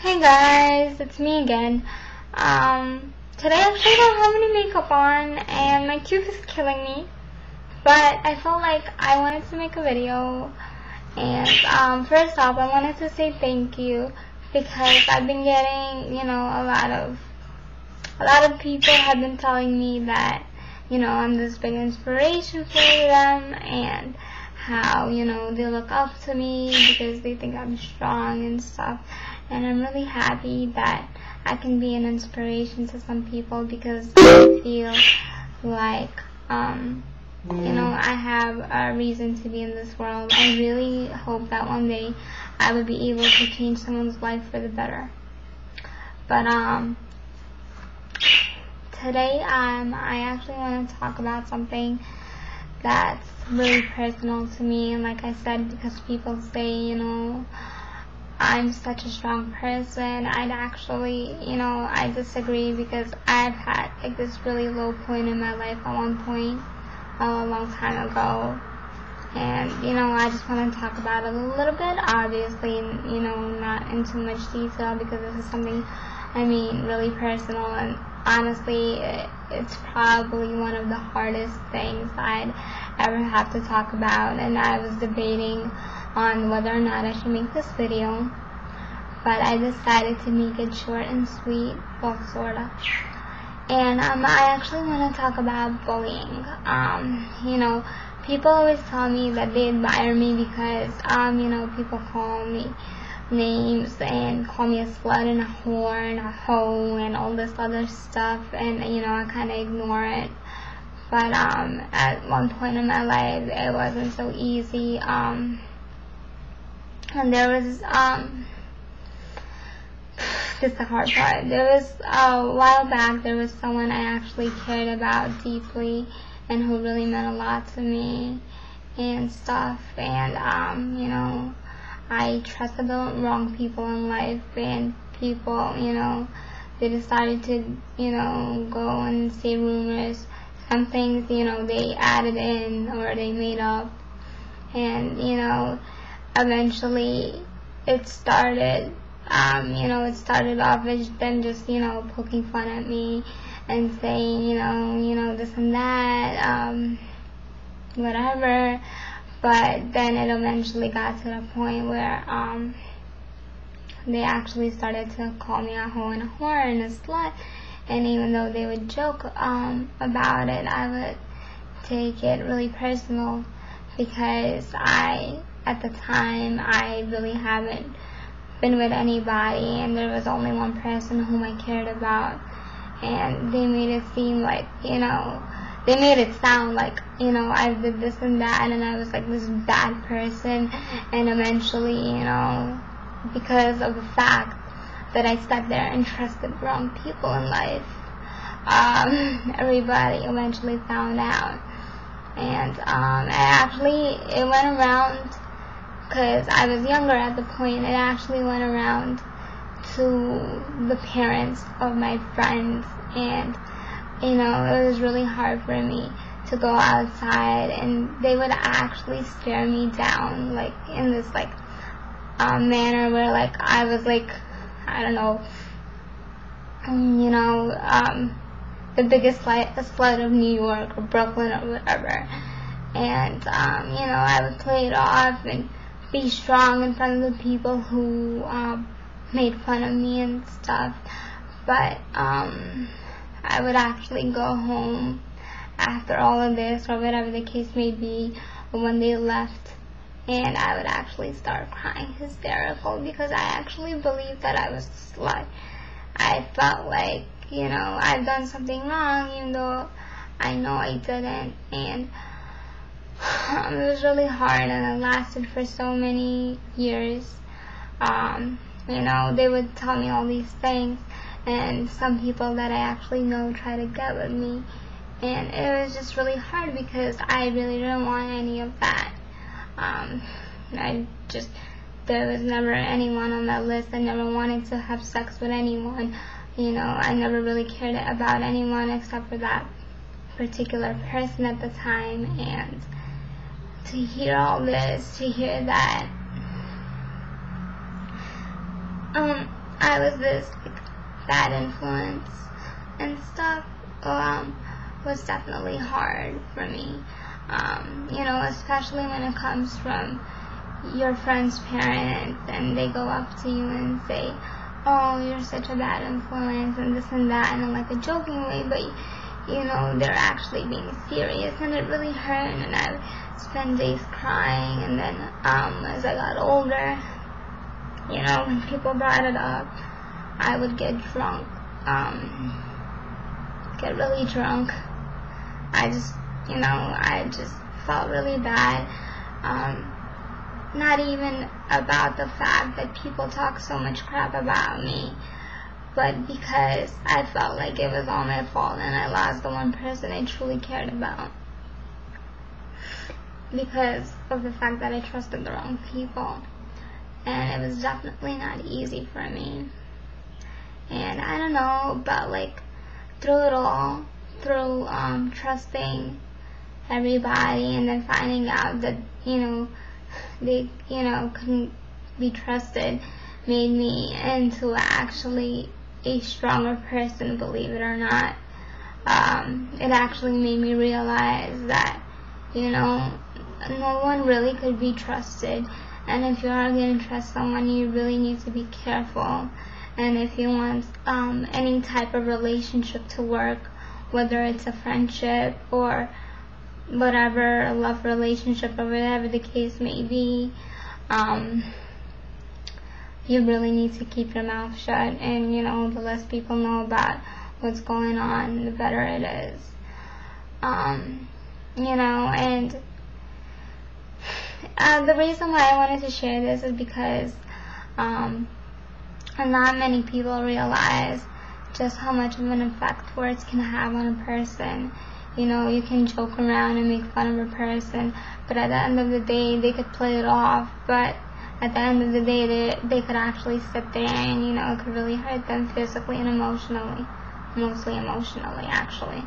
Hey guys, it's me again. Today I actually don't have any makeup on and my tooth is killing me. But I felt like I wanted to make a video and first off I wanted to say thank you because I've been getting, a lot of people have been telling me that, I'm this big inspiration for them and how, they look up to me because they think I'm strong and stuff. And I'm really happy that I can be an inspiration to some people because I feel like, I have a reason to be in this world. I really hope that one day I would be able to change someone's life for the better. But, today, I actually want to talk about something that's really personal to me. And like I said, because people say, I'm such a strong person, I'd actually, I disagree because I've had like this really low point in my life at one point, a long time ago. And, I just want to talk about it a little bit, obviously, not in too much detail because this is something, really personal. And honestly, it's probably one of the hardest things I'd ever have to talk about. And I was debating on whether or not I should make this video, but I decided to make it short and sweet, well, sorta. And I actually want to talk about bullying. People always tell me that they admire me because, people call me names and call me a slut and a whore and a hoe and all this other stuff, and I kind of ignore it. But at one point in my life, it wasn't so easy. And there was this is the hard part. There was a while back, there was someone I actually cared about deeply and who really meant a lot to me and stuff. And I trusted the wrong people in life, and people, they decided to, go and say rumors. Some things, they added in or they made up. And, eventually it started, it started off as them just, poking fun at me and saying, this and that, whatever. But then it eventually got to the point where they actually started to call me a hoe and a whore and a slut. And even though they would joke about it, I would take it really personal because at the time, I really haven't been with anybody, and there was only one person whom I cared about. And they made it seem like, they made it sound like, I did this and that, and I was like this bad person. And eventually, because of the fact that I sat there and trusted wrong people in life, everybody eventually found out. And it went around, because I was younger at the point, it actually went around to the parents of my friends. And it was really hard for me to go outside, and they would actually stare me down, like in this manner where I was I don't know, the biggest slut of New York or Brooklyn or whatever. And I would play it off and be strong in front of the people who made fun of me and stuff. But I would actually go home after all of this, or whatever the case may be, when they left, and I would actually start crying hysterical because I actually believed that I was a slut. I felt like, I've done something wrong, even though I know I didn't. And it was really hard, and it lasted for so many years. They would tell me all these things, and some people that I actually know try to get with me. And it was just really hard because I really didn't want any of that. There was never anyone on that list. I never wanted to have sex with anyone. I never really cared about anyone except for that particular person at the time. And to hear all this, to hear that, I was this bad influence and stuff, was definitely hard for me. Especially when it comes from your friend's parents and they go up to you and say, oh, you're such a bad influence and this and that, in like a joking way, but they're actually being serious, and it really hurt, and I spent days crying. And then as I got older, when people brought it up, I would get drunk, get really drunk. I just felt really bad. Not even about the fact that people talk so much crap about me, but because I felt like it was all my fault and I lost the one person I truly cared about because of the fact that I trusted the wrong people. And it was definitely not easy for me. And I don't know, but through it all, through trusting everybody and then finding out that they couldn't be trusted, made me into actually a stronger person, believe it or not. It actually made me realize that no one really could be trusted, and if you are going to trust someone, you really need to be careful. And if you want any type of relationship to work, whether it's a friendship or whatever, a love relationship or whatever the case may be, you really need to keep your mouth shut. And the less people know about what's going on, the better it is. And the reason why I wanted to share this is because not many people realize just how much of an effect words can have on a person. You can joke around and make fun of a person, but at the end of the day, they could play it off, but at the end of the day, they could actually sit there and, it could really hurt them physically and emotionally. Mostly emotionally, actually.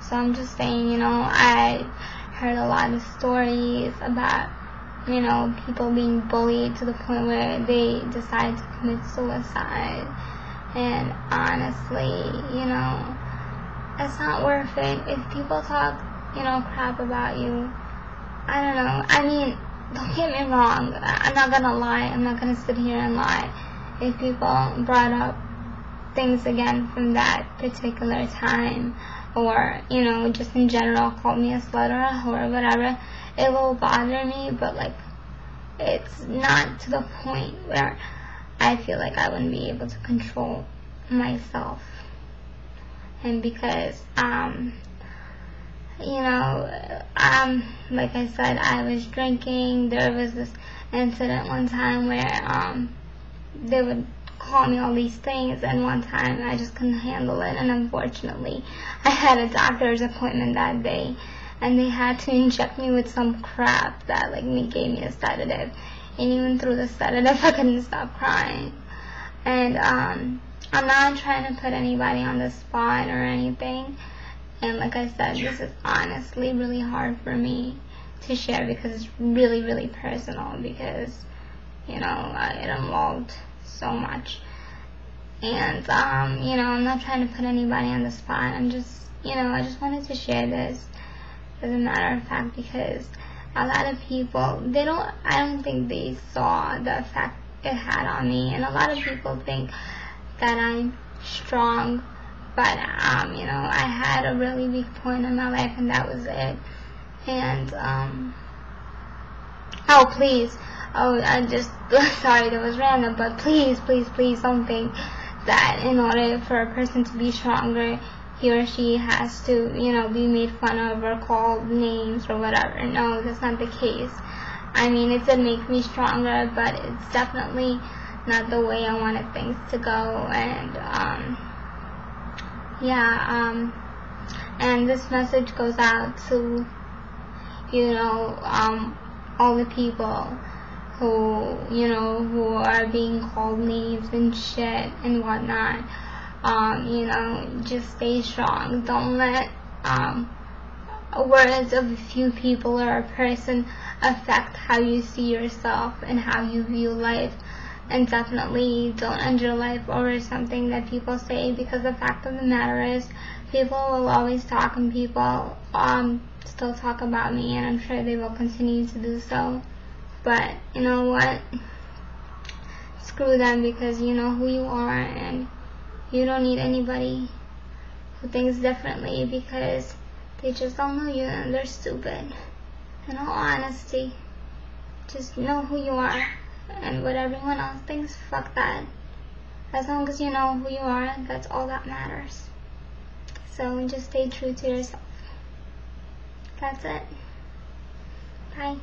So I'm just saying, I heard a lot of stories about, people being bullied to the point where they decide to commit suicide. And honestly, it's not worth it. If people talk, crap about you, I don't know. I mean, don't get me wrong. I'm not gonna lie. I'm not gonna sit here and lie. If people brought up things again from that particular time, or, just in general called me a slut or a whore or whatever, it will bother me, but, it's not to the point where I feel like I wouldn't be able to control myself. And because, like I said, I was drinking. There was this incident one time where, they would call me all these things, and one time I just couldn't handle it, and unfortunately I had a doctor's appointment that day, and they had to inject me with some crap that gave me a sedative, and even through the sedative I couldn't stop crying. And I'm not trying to put anybody on the spot or anything, and like I said, this is honestly really hard for me to share because it's really, really personal, because it involved so much. And I'm not trying to put anybody on the spot. I'm just I just wanted to share this as a matter of fact, because a lot of people, I don't think they saw the effect it had on me. And a lot of people think that I'm strong, but I had a really weak point in my life, and that was it. And I just, sorry, that was random, but please, please, please don't think that in order for a person to be stronger, he or she has to, be made fun of or called names or whatever. No, that's not the case. I mean, it did make me stronger, but it's definitely not the way I wanted things to go. And, and this message goes out to, all the people who, who are being called names and shit and whatnot. Just stay strong. Don't let words of a few people or a person affect how you see yourself and how you view life. And definitely don't end your life over something that people say, because the fact of the matter is people will always talk, and people still talk about me, and I'm sure they will continue to do so. But you know what? Screw them, because you know who you are, and you don't need anybody who thinks differently, because they just don't know you and they're stupid. In all honesty, just know who you are, and what everyone else thinks, fuck that. As long as you know who you are, that's all that matters. So just stay true to yourself. That's it. Bye.